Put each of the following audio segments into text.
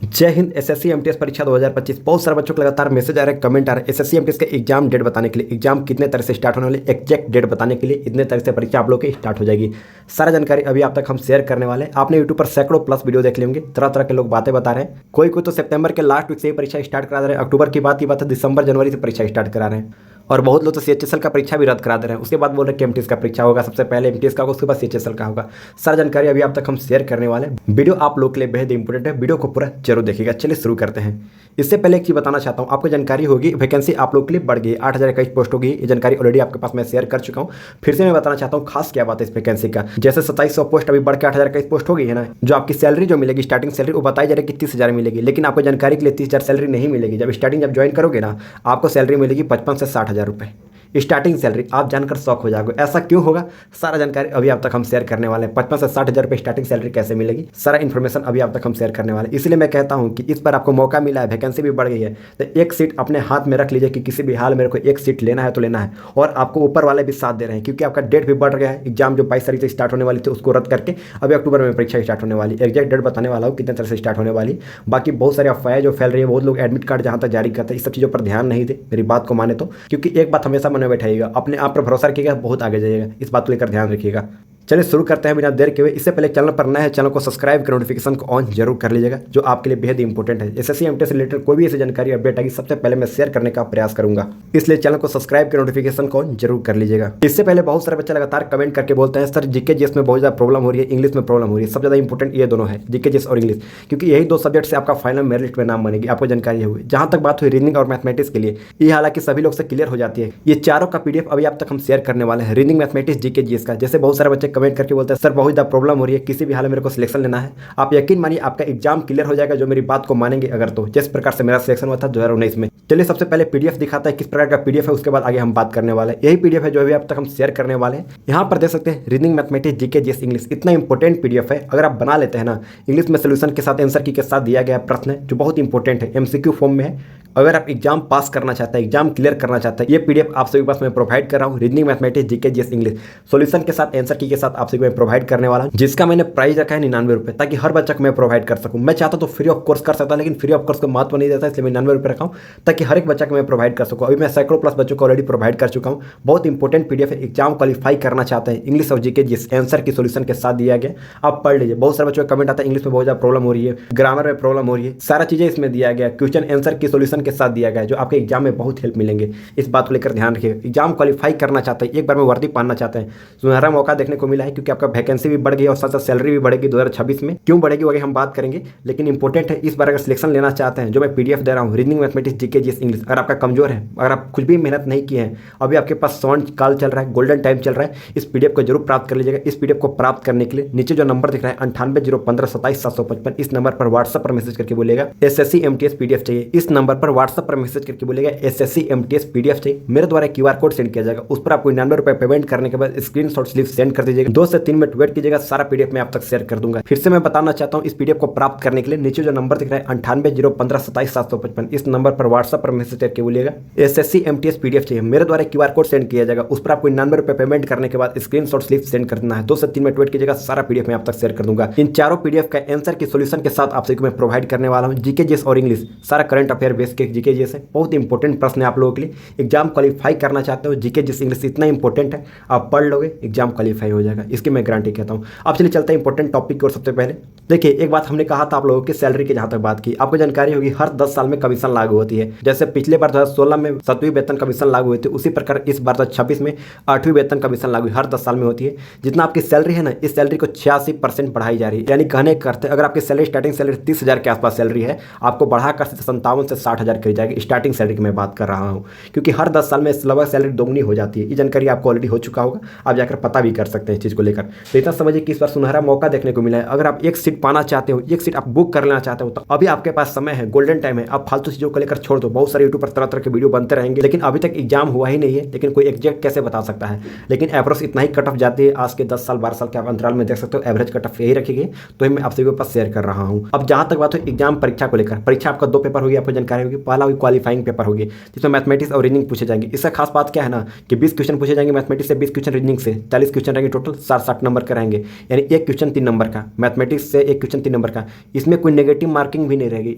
जय Hind. SSC MTS परीक्षा 2025 बहुत सारे बच्चों को लगातार मैसेज आ रहे हैं, कमेंट आ रहे हैं एसएससी एमटीएस के एग्जाम डेट बताने के लिए, एग्जाम कितने तारीख से स्टार्ट होने वाले, एग्जैक्ट डेट बताने के लिए इतने तारीख से परीक्षा आप लोग की स्टार्ट हो जाएगी। सारा जानकारी अभी आप तक हम शेयर करने वाले हैं। आपने यूट्यूब पर सैकड़ों प्लस वीडियो देख लेंगे, तरह तरह के लोग बातें बता रहे हैं। कोई तो सितंबर के लास्ट वीक से ही परीक्षा स्टार्ट करा दे रहे हैं, अक्टूबर की बात है, दिसंबर जनवरी से परीक्षा स्टार्ट करा रहे हैं। और बहुत लोग तो सीएचएसएल का परीक्षा भी रद्द करा दे रहे हैं, उसके बाद बोल रहे हैं कि एमटीएस का परीक्षा होगा, सबसे पहले एमटीएस का होगा, उसके बाद सीएचएसएल का होगा। सारा जानकारी अभी आप तक हम शेयर करने वाले हैं। वीडियो आप लोग के लिए बेहद इंपॉर्टेंट है, वीडियो को पूरा जरूर देखिएगा। चलिए शुरू करते हैं। इससे पहले एक चीज बताना चाहता हूं, आपको जानकारी होगी वैकेंसी आप लोग के लिए बढ़ गई, 8021 पोस्ट होगी। ये जानकारी ऑलरेडी आपके पास मैं शेयर कर चुका हूं। फिर से मैं बताना चाहता हूं खास क्या बात है इस वैकेंसी का। जैसे 2700 पोस्ट अभी बढ़ के 8021 पोस्ट हो गई है ना, जो आपकी सैलरी जो मिलेगी स्टार्टिंग सैलरी वो बताई जा रही है कि 30,000 मिलेगी, लेकिन आपको जानकारी के लिए 30,000 सैलरी नहीं मिलेगी। जब स्टार्टिंग जब ज्वाइन करोगे ना, आपको सैलरी मिलेगी 55 से 60,000 रुपये स्टार्टिंग सैलरी। आप जानकर शॉक हो जाओगे, ऐसा क्यों होगा? सारा जानकारी अभी आप तक हम शेयर करने वाले हैं। 55 से 60,000 रुपये स्टार्टिंग सैलरी कैसे मिलेगी, सारा इन्फॉर्मेशन अभी आप तक हम शेयर करने वाले हैं। इसलिए मैं कहता हूं कि इस पर आपको मौका मिला है, वैकेंसी भी बढ़ गई है, तो एक सीट अपने हाथ में रख लीजिए कि किसी भी हाल मेरे को एक सीट लेना है तो लेना है। और आपको ऊपर वाले भी साथ दे रहे हैं, क्योंकि आपका डेट भी बढ़ गया है। एग्जाम जो 22 तारीख से स्टार्ट होने वाली थी उसको रद्द करके अभी अक्टूबर में परीक्षा स्टार्ट होने वाली। एग्जैक्ट डेट बताने वाला हूँ कितने तरह से स्टार्ट होने वाली। बाकी बहुत सारी अफवाहें जो फैल रही है, बहुत लोग एडमिट कार्ड जहाँ तक जारी करते हैं, इस सब चीज़ों पर ध्यान नहीं दे, मेरी बात को माने तो। क्योंकि एक बात हमेशा मन में बैठाइएगा, अपने आप पर भरोसा रखिएगा, बहुत आगे जाइएगा। इस बात को लेकर ध्यान रखिएगा। चलिए शुरू करते हैं बिना देर के हुए। इससे पहले चैनल पर नए हैं, चैनल को सब्सक्राइब कर नोटिफिकेशन को ऑन जरूर कर लीजिएगा, जो आपके लिए बेहद इंपॉर्टेंट है। एसएससी एमटीएस से रिलेटेड कोई भी ऐसी जानकारी अपडेट आएगी, सबसे पहले मैं शेयर करने का प्रयास करूंगा, इसलिए चैनल को सब्सक्राइब कर नोटिफिकेशन को ऑन जरूर कर लीजिएगा। इससे पहले बहुत सारे बच्चे लगातार कमेंट करके बोलते हैं सर जीके जीएस में बहुत ज़्यादा प्रॉब्लम हो रही है, इंग्लिश में प्रॉब्लम हो रही है। सबसे ज़्यादा इंपॉर्टेंट ये दोनों है, जीके जीएस और इंग्लिश, क्योंकि यही दो सब्जेक्ट से आपका फाइनल मेरिट लिस्ट में नाम बनेगी। आपको जानकारी होगी। जहाँ तक बात हुई रीजनिंग और मैथमेटिक्स के लिए, ये हालांकि सभी लोग से क्लियर हो जाती है। ये चारों का पीडीएफ अभी आप तक हम शेयर करने वाले हैं, रीजनिंग मैथमेटिक्स जीके जीएस का। जैसे बहुत सारे बच्चे कमेंट करके बोलते हैं सर बहुत ज़्यादा प्रॉब्लम हो रही है, किसी भी हाल में मेरे को सिलेक्शन लेना है। आप यकीन मानिए आपका एग्जाम क्लियर हो जाएगा, जो मेरी बात को मानेंगे अगर तो, जिस प्रकार से मेरा सिलेक्शन हुआ था 2019 में। चलिए सबसे पहले पीडीएफ दिखाता है किस प्रकार का पीडीएफ है, उसके बाद आगे हम बात करने वाले हैं। यही पीडीएफ है जो अभी आप तक हम शेयर करने वाले हैं। यहाँ पर देख सकते हैं reasoning mathematics GK GS English, इतना इंपॉर्टेंट पीडीएफ है। अगर आप बना लेते हैं ना, इंग्लिश में सोल्यूशन के साथ आंसर की के साथ दिया गया प्रश्न है जो बहुत इंपॉर्टेंट है, एमसीक्यू फॉर्म में है। अगर आप एग्जाम पास करना चाहते हैं, एग्जाम क्लियर करना चाहते हैं, ये पीडीएफ आप सभी के पास मैं प्रोवाइड कर रहा हूँ। Reasoning mathematics GK GS English solution के साथ आंसर की के साथ आप सभी को मैं प्रोवाइड करने वाला हूँ, जिसका मैंने प्राइस रखा है 99 रुपये, ताकि हर बच्चा को मैं प्रोवाइड कर सकूँ। मैं चाहता तो फ्री ऑफ कोर्स कर सकता, लेकिन फ्री ऑफ कोर्स को महत्व नहीं देता, इसलिए मैं 99 रुपये रखा हूँ, ताकि हर एक बच्चा को मैं प्रोवाइड कर सकूँ। अभी मैं सैकड़ों प्लस बच्चों को ऑलरेडी प्रोवाइड कर चुका हूँ। बहुत इंपॉर्टेंट पीडीएफ है, एग्जाम क्वालिफाई करना चाहते हैं, इंग्लिश और जीके जीएस आंसर की सोल्यूशन के साथ दिया गया, आप पढ़ लीजिए। बहुत सारे बच्चों का कमेंट आता है इंग्लिश में बहुत ज़्यादा प्रॉब्लम हो रही है, ग्रामर में प्रॉब्लम हो रही है, सारा चीज़ें इसमें दिया गया, क्वेश्चन आंसर की सोल्यूशन के साथ दिया गया, जो आपके एग्जाम में बहुत हेल्प मिलेंगे। इस बात को लेकर ध्यान रखिए। एग्जाम क्वालिफाई करना चाहते हैं, एक बार में वर्दी पाना चाहते हैं, सुनहरा मौका देखने को मिला है, क्योंकि आपका वैकेंसी भी बढ़ गई और साथ साथ सैलरी भी बढ़ेगी 2026 में। क्यों बढ़ेगी वो आगे हम बात करेंगे, लेकिन इंपॉर्टेंट है इस बार अगर सिलेक्शन लेना चाहते हैं, जो मैं पीडीएफ दे रहा हूँ reasoning mathematics GK GS English, अगर आपका कमजोर है, अगर आप कुछ भी मेहनत नहीं किए हैं, अभी आपके पास स्वर्ण काल चल रहा है, गोल्डन टाइम चल रहा है, इस पीडीएफ को जरूर प्राप्त कर लीजिएगा। इस पीडीएफ को प्राप्त करने के लिए नीचे जो नंबर दिख रहा है 9801527755, इस नंबर पर व्हाट्सएप पर मैसेज करके बोलेगा एसएससी एमटीएस पीडीएफ चाहिए। इस नंबर पर व्हाट्सएप पर मैसेज करके बोलेगा एसएससी एमटीएस पीडीएफ चाहिए। मेरे द्वारा क्यूआर कोड सेंड किया जाएगा, उस पर आपको 99 रुपये पेमेंट करने के बाद स्क्रीनशॉट स्लिप सेंड कर दीजिएगा। 2 से 3 मिनट वेट कीजिएगा, सारा पीडीएफ मैं आप तक शेयर कर दूंगा। फिर से मैं बताना चाहता हूं, इस पीडीएफ को प्राप्त करने के लिए नीचे जो नंबर दिख रहा है 9801527755, इस नंबर पर व्हाट्सएप पर मैसेज करके बोलिएगा एसएससी एमटीएस पीडीएफ चाहिए। मेरे द्वारा क्यूआर कोड सेंड किया जाएगा, उस पर आपको 99 रुपये पेमेंट करने के बाद स्क्रीनशॉट स्लिप सेंड कर देना है। 2 से 3 मिनट वेट कीजिएगा, सारा पीडीएफ मैं आप तक शेयर कर दूंगा। इन चारों पीडीएफ का आंसर की सोल्यूशन के साथ आप सभी को मैं प्रोवाइड करने वाला हूं। जीके जीएस और इंग्लिश सारा करंट अफेयर बेस के जीके जीएस है, बहुत इंपॉर्टेंट प्रश्न है आप लोगों के लिए। एग्जाम क्वालिफाई करना चाहते हो, जीके जीएस इंग्लिश इतना इंपॉर्टेंट है, आप पढ़ लोगे एग्जाम क्वालिफाई हो जाएगा, इसकी मैं गारंटी कहता हूँ। अब चलिए चलते हैं इंपॉर्टेंट टॉपिक की ओर। सबसे पहले देखिए, एक बात हमने कहा था आप लोगों की सैलरी की, जहां तक बात की आपको जानकारी होगी, हर 10 साल में कमीशन लागू होती है। जैसे पिछले बार 2016 में 7वीं वेतन कमीशन लागू हुई थी, उसी प्रकार इस बार 2026 में 8वीं वेतन कमीशन लागू हर 10 साल में होती है। जितना आपकी सैलरी है ना, इस सैलरी को 86% बढ़ाई जा रही है। यानी कहने करते अगर आपकी सैलरी स्टार्टिंग सैलरी 30,000 के आसपास सैलरी है, आपको बढ़ाकर 57 से 60,000 करी जाएगी। स्टार्टिंग सैलरी की मैं बात कर रहा हूँ, क्योंकि हर 10 साल में लगभग सैलरी दोगुनी हो जाती है। ये जानकारी आपको ऑलरेडी हो चुका होगा, आप जाकर पता भी कर सकते हैं इस चीज़ को लेकर। तो इतना समझिए कि इस बार सुनहरा मौका देखने को मिला है। अगर आप एक सीट पाना चाहते हो, एक सीट आप बुक कर लेना चाहते हो, तो अभी आपके पास समय है, गोल्डन टाइम है। आप फालतू चीज़ों को लेकर छोड़ दो। बहुत सारे यूट्यूब पर तरह तरह के वीडियो बनते रहेंगे, लेकिन अभी तक एग्जाम हुआ ही नहीं है, लेकिन कोई एग्जैक्ट कैसे बता सकता है। लेकिन एवरेज इतना ही कट ऑफ जाती है। आज के 10 साल 12 साल के आप अंतराल में देख सकते हो, एवरेज कट ऑफ यही रखी तो मैं आप सभी के पास शेयर कर रहा हूँ। अब जहाँ तक बात हो एग्जाम परीक्षा को लेकर, परीक्षा आपका 2 पेपर होगी, आपको जानकारी होगी। पहला होगी क्वालिफाइंग पेपर होगी, जिसमें मैथमेटिक्स और रीजनिंग पूछे जाएंगे। इसका खास बात क्या है ना, कि 20 क्वेश्चन पूछे जाएंगे मैथमेटिक्स से, 20 क्वेश्चन रीजनिंग से, 40 क्वेश्चन रहेंगे टोटल। टोटल 60 नंबर के रहेंगे, यानी एक क्वेश्चन 3 नंबर का, मैथमेटिक्स से एक क्वेश्चन 3 नंबर का। इसमें कोई नेगेटिव मार्किंग भी नहीं रहेगी,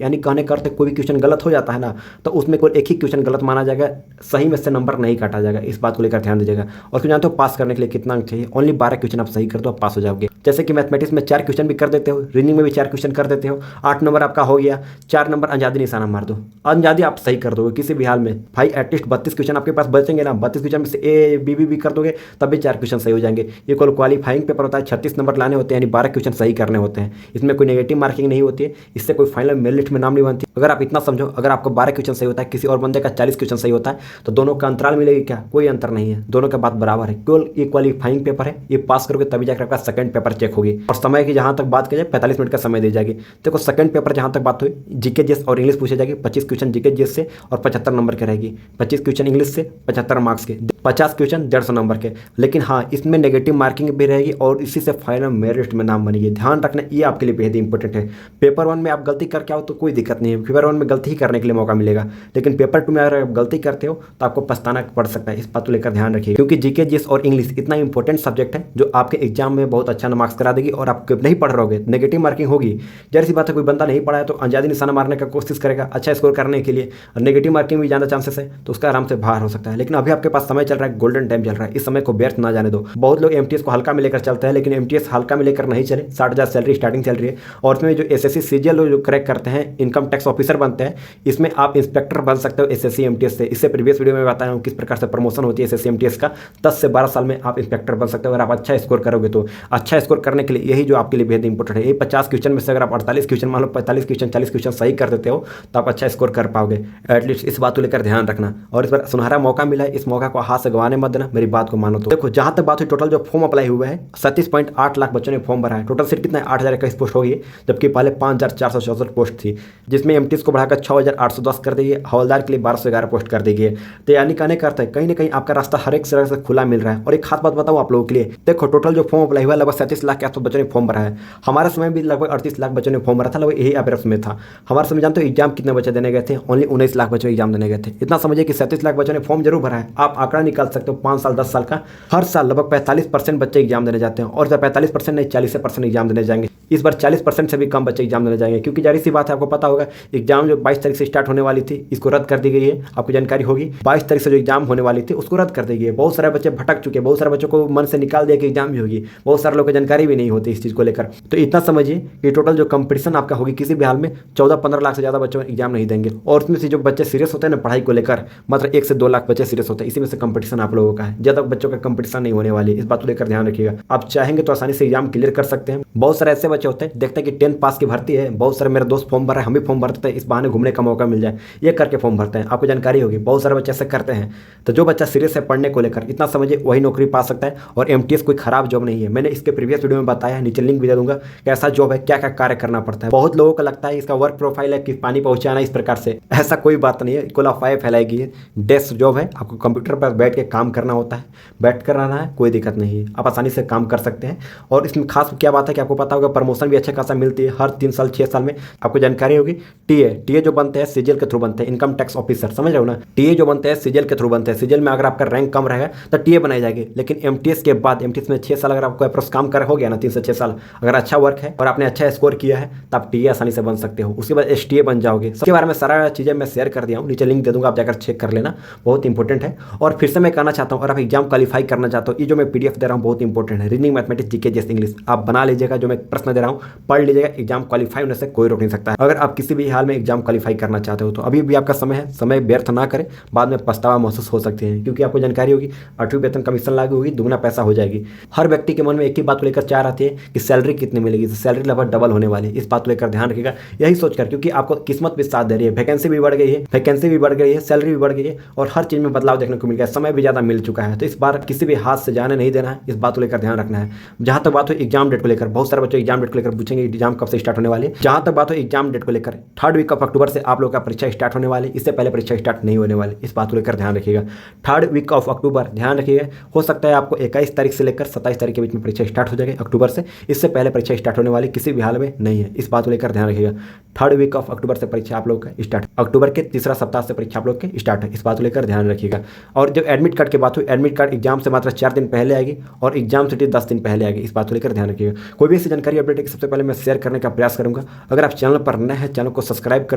यानी कहने का अर्थ कोई भी क्वेश्चन गलत हो जाता है ना, तो उसमें कोई एक ही क्वेश्चन गलत माना जाएगा, सही में से नंबर नहीं काटा जाएगा। इस बात को लेकर ध्यान दीजिएगा। और फिर जानते हो पास करने के लिए कितना अंक चाहिए? ओनली 12 क्वेश्चन आप सही कर दो, आप पास हो जाओगे। जैसे कि मैथमेटिक्स में 4 क्वेश्चन भी कर देते हो, रीजनिंग में भी 4 क्वेश्चन कर देते हो, 8 नंबर आपका हो गया। 4 नंबर अंजादी निशाना मार दो, अंजादी आप सही कर दोगे किसी भी हाल में भाई। एटलीस्ट 32 क्वेश्चन आपके पास बचेंगे ना, 32 क्वेश्चन में से ए बी भी कर दोगे तब भी 4 क्वेश्चन सही हो जाएंगे। ये कोई क्वालिफाइंग पेपर होता है, 36 नंबर लाने होते हैं, यानी 12 क्वेश्चन सही करने होते हैं। इसमें कोई नेगेटिव मार्किंग नहीं होती है, इससे कोई फाइनल मेरिट लिस्ट में नाम नहीं बनती। अगर आप इतना समझो, अगर आपको 12 क्वेश्चन सही होता है, किसी और बंदे का 40 क्वेश्चन सही होता है, तो दोनों का अंतराल मिलेगी क्या? कोई अंतर नहीं है, दोनों का बात बराबर है। केवल ये क्वालिफाइंग पेपर है, ये पास करोगे तभी जाकर आपका सेकंड पेपर चेक होगी। और समय की जहां तक बात की जाए 45 मिनट का समय दी जाएगी। देखो सेकंड पेपर जहां तक बात हुई, जीके जीएस और इंग्लिश पूछे जाएगी। 25 क्वेश्चन जीके जीएस से और 75 नंबर के रहेगी। 25 क्वेश्चन इंग्लिश से 75 मार्क्स के, 50 क्वेश्चन 150 नंबर के। लेकिन हाँ, इसमें नेगेटिव मार्किंग भी रहेगी और इसी से फाइनल मेरिट लिस्ट में नाम बनेगी। ध्यान रखना, ये आपके लिए बेहद इंपॉर्टेंट है। पेपर 1 में आप गलती करके आओ तो कोई दिक्कत नहीं है, पेपर 1 में गलती ही करने के लिए मौका मिलेगा। लेकिन पेपर 2 में अगर आप गलती करते हो तो आपको पछताना पड़ सकता है। इस बात को लेकर ध्यान रखिए, क्योंकि जीके जीएस और इंग्लिश इतना इंपॉर्टेंट सब्जेक्ट है जो आपके एग्जाम में बहुत अच्छा मार्क्स करा देगी। और आप नहीं पढ़ रहोगे, नेगेटिव मार्किंग होगी। जैसी सी बात है, कोई बंदा नहीं पढ़ा है तो अंजादी निशाना मारने का कोशिश करेगा अच्छा स्कोर करने के लिए, और नेगेटिव मार्किंग भी ज़्यादा चांसेस है, तो उसका आराम से बाहर हो सकता है। लेकिन अभी आपके पास समय चल रहा है, गोल्डन टाइम चल रहा है, इस समय को व्यर्थ ना जाने दो। बहुत लोग एमटीएस को हल्का में लेकर चलते हैं, लेकिन एमटीएस हल्का में लेकर नहीं चले। 60,000 सैलरी स्टार्टिंग सैलरी है। और इसमें जो एसएससी सीजीएल जो क्रैक करते हैं, इनकम टैक्स ऑफिसर बनते हैं, इसमें आप इंस्पेक्टर बन सकते हो एसएससी एमटीएस से। इससे प्रीवियस वीडियो में बताया हूँ किस प्रकार से प्रमोशन होती है एसएससी एमटीएस का। 10 से 12 साल में आप इंस्पेक्टर बन सकते हो अगर आप अच्छा स्कोर करोगे तो। अच्छा स्कोर करने के लिए यही जो आपके लिए बेहद इंपॉर्टेंट है। ये 50 क्वेश्चन में से अगर आप 48 क्वेश्चन, मान लो 45 क्वेश्चन 40 क्वेश्चन सही कर देते हो तो आप अच्छा स्कोर कर पाओगे। एटलीस्ट इस बात को लेकर ध्यान रखना। और इस बार सुनहरा मौका मिला है, इस मौका को हाथ से गंवाने मत देना, मेरी बात को मानो तो। देखो जहां तक बात हुई, टोटल जो फॉर्म अप्लाई हुआ है 37.8 लाख बच्चों ने फॉर्म भरा है। टोटल सीट कितना है? 8,021 पोस्ट होगी, जबकि पहले 5,464 पोस्ट थी, जिसमें एमटीएस को बढ़ाकर 6,810 कर दी है। हवलदार के लिए 1211 पोस्ट कर दी गई है। तो यानी कहने का अर्थ है कहीं ना कहीं आपका रास्ता हर एक तरह से खुला मिल रहा है। और एक खास बात बताऊँ आप लोगों के लिए, देखो टोटल जो फॉर्म अप्लाई हुआ लगभग 37 लाख के आसपास बच्चों ने फॉर्म भरा है। हमारे समय भी लगभग 38 लाख बच्चों ने फॉर्म भरा था, लगभग यही एवरेज में था। हमारे समय जानते हो एग्जाम कितने बच्चे देने गए थे? ओनली 19 लाख बच्चों एग्जाम देने गए थे। इतना समझिए कि 37 लाख बच्चों ने फॉर्म जरूर भरा है। आप आंकड़ा निकाल सकते हो 5 साल 10 साल का, हर साल लगभग 45% बच्चे एग्जाम देने जाते हैं। और 45% नहीं 40% एग्जाम देने जाएंगे। इस बार 40% से भी कम बच्चे एग्जाम देने जाएंगे, क्योंकि जाहिर सी बात है, आपको पता होगा एग्जाम जो 22 तारीख से स्टार्ट होने वाली थी, इसको रद्द कर दी गई है। आपको जानकारी होगी 22 तारीख से जो एग्जाम होने वाली थी उसको रद्द कर दी गई है। बहुत सारे बच्चे भटक चुके हैं, बहुत सारे बच्चों को मन से निकाल दिया कि एग्जाम भी होगी। बहुत सारे लोगों को जानकारी भी नहीं होती इस चीज़ को लेकर। तो इतना समझिए कि टोटल जो कंपटीशन आपका होगी किसी भी हाल में 14-15 लाख से ज़्यादा बच्चों एग्जाम नहीं देंगे। और उसमें से जो बच्चे सीरियस होते हैं ना पढ़ाई को लेकर, मात्र 1 से 2 लाख बच्चे सीरियस होते हैं। इसी में से कंपटीशन आप लोगों का है, ज़्यादा बच्चों का कंपटीशन नहीं होने वाली। इस बात को लेकर ध्यान रखिएगा। आप चाहेंगे तो आसानी से एग्जाम क्लियर कर सकते हैं। बहुत सारे ऐसे बच्चे होते हैं, देखते हैं कि 10 पास की भर्ती है, बहुत सारे मेरे दोस्त फॉर्म भर रहे हैं, हम भी फॉर्म भरते हैं, इस बहाने घूमने का मौका मिल जाए, ये करके फॉर्म भरते हैं। आपको जानकारी होगी बहुत सारे बच्चे ऐसे करते हैं। तो जो बच्चा सीरियस है पढ़ने को लेकर, इतना समझिए वही नौकरी पा सकता है। और एमटीएस कोई खराब जॉब नहीं है, मैंने इसके प्रीवियस वीडियो में बताया है, नीचे लिंक भी दे दूंगा। कैसा जॉब है, क्या क्या कार्य करना पड़ता है। बहुत लोगों को लगता है इसका वर्क प्रोफाइल है कि पानी पहुंचाना, इस प्रकार से, ऐसा कोई बात नहीं है। कुल अफवाहें फैलाएगी है। डेस्क जॉब है, आपको कंप्यूटर पर बैठ के काम करना होता है, बैठ कर रहना है, कोई दिक्कत नहीं है, आप आसानी से काम कर सकते हैं। और इसमें खास क्या बात है कि आपको पता होगा प्रमोशन भी अच्छा खासा मिलती है हर 3 साल 6 साल में। आपको जानकारी होगी टीए जो बनते हैं सीजीएल के थ्रू बनते हैं, इनकम टैक्स ऑफिसर, समझ रहे हो ना। टीए जो बनते हैं सीजीएल के थ्रू बनते हैं। सीजीएल में अगर आपका रैंक कम रहेगा तो टीए बनाई जाएगी। लेकिन एमटीएस के बाद, एमटीएस में 6 साल अगर आपको अप्रोक्स काम कर हो गया ना, 3 से 6 साल, अगर अच्छा वर्क है और आपने अच्छा स्कोर किया है तो आप टीए आसानी से बन सकते हो। उसके बाद एसटीए बन जाओगे। इसके बारे में सारा चीज़ें मैं शेयर कर दिया हूँ, नीचे लिंक दे दूंगा, आप जाकर चेक कर लेना, बहुत इंपॉर्टेंट है। और फिर से मैं कहना चाहता हूँ, अगर आप एग्जाम क्वालिफाई करना चाहते हो, ये जो मैं पीडीएफ दे रहा हूँ बहुत इंपॉर्टेंट है। Reasoning, mathematics, GK, GS, English आप बना लीजिएगा। जो मैं प्रश्न दे रहा हूँ पढ़ लीजिएगा, एग्जाम क्वालिफाई होने से कोई रोक नहीं सकता है। अगर आप किसी भी हाल में एग्जाम क्वालिफाई करना चाहते हो तो अभी भी आपका समय है, समय व्यर्थ ना करें, बाद में पछतावा महसूस हो सकते हैं। क्योंकि आपको जानकारी होगी 8वीं वेतन कमीशन लागू होगी, दुगना पैसा हो जाएगी। हर व्यक्ति के मन में एक ही बात को लेकर चाह रहती है कि सैलरी कितनी मिलेगी, सैलरी लगभग डबल होने वाली है। इस बात को लेकर ध्यान रखिएगा, यही सोचकर, क्योंकि आपको किस्मत भी साथ दे रही है, वैकेंसी भी बढ़ गई है, सैलरी भी बढ़ गई है, और हर चीज़ में बदलाव देखने को मिल गया है, समय भी ज़्यादा मिल चुका है। तो इस बार किसी भी हाथ से जाने नहीं देना है, इस बात को लेकर ध्यान रखना है। जहाँ तक बात हो एग्जाम डेट को लेकर, बहुत सारे बच्चे एग्जाम डेट को लेकर पूछेंगे एग्जाम कब से स्टार्ट होने वाले। जहाँ तक बात हो एग्जाम डेट को लेकर, 3rd वीक ऑफ अक्टूबर से आप लोगों का परीक्षा स्टार्ट होने वाली, इससे पहले परीक्षा स्टार्ट नहीं होने वाली। इस बात को लेकर ध्यान रखिएगा। 3rd वीक ऑफ अक्टूबर ध्यान रखिएगा। हो सकता है आपको 21 तारीख से लेकर 27 तारीख के बीच में परीक्षा स्टार्ट हो जाएगी अक्टूबर से, इससे पहले परीक्षा स्टार्ट होने वाली किसी भी हाल में नहीं है। इस बात को लेकर ध्यान रखिएगा। 3rd वीक ऑफ अक्टूबर से परीक्षा आप लोग का स्टार्ट, अक्टूबर के तीसरा सप्ताह से परीक्षा आप लोग के स्टार्ट है। इस बात को लेकर ध्यान रखिएगा। और जो एडमिट कार्ड की बात हुई, एडमिट कार्ड एग्जाम से मात्र 4 दिन पहले आएगी। और एग्जाम सिटी 10 दिन पहले आएगी। इस बात को लेकर ध्यान रखिएगा। कोई भी ऐसी जानकारी अपडेट है कि सबसे पहले मैं शेयर करने का प्रयास करूंगा। अगर आप चैनल पर नए हैं, चैनल को सब्सक्राइब कर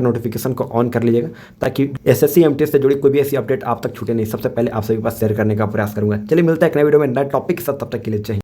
नोटिफिकेशन को ऑन कर लीजिएगा, ताकि एसएससी एमटीएस से जुड़ी कोई भी ऐसी अपडेट आप तक छूटे नहीं, सबसे पहले आप सभी के पास शेयर करने का प्रयास करूंगा। चलिए मिलता है एक नए वीडियो में नए टॉपिक के साथ, तब तक के लिए चाहिए।